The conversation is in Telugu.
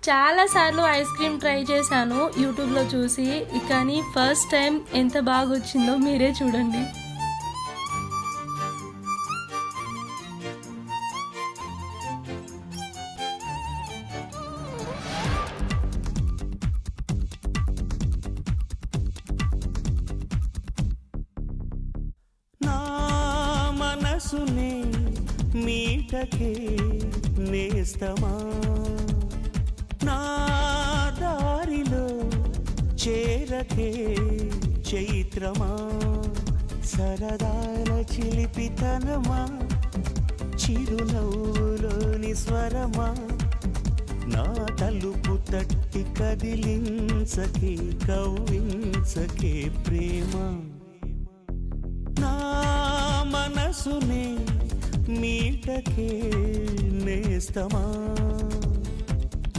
చాలా సార్లు ఐస్ క్రీమ్ ట్రై చేశాను యూట్యూబ్లో చూసి, కానీ ఫస్ట్ టైం ఎంత బాగా వచ్చిందో మీరే చూడండి. మనసునే మీటకే నేస్తమా, నా దారిలో చేరకే చైత్రమా, సరదాల చిలిపితనమా, చిరునవ్వులోని స్వరమా, నా తలుపు తట్టి కదిలించకే కవ్వించకే ప్రేమ, నా మనసునే మీటకే నేస్తమా.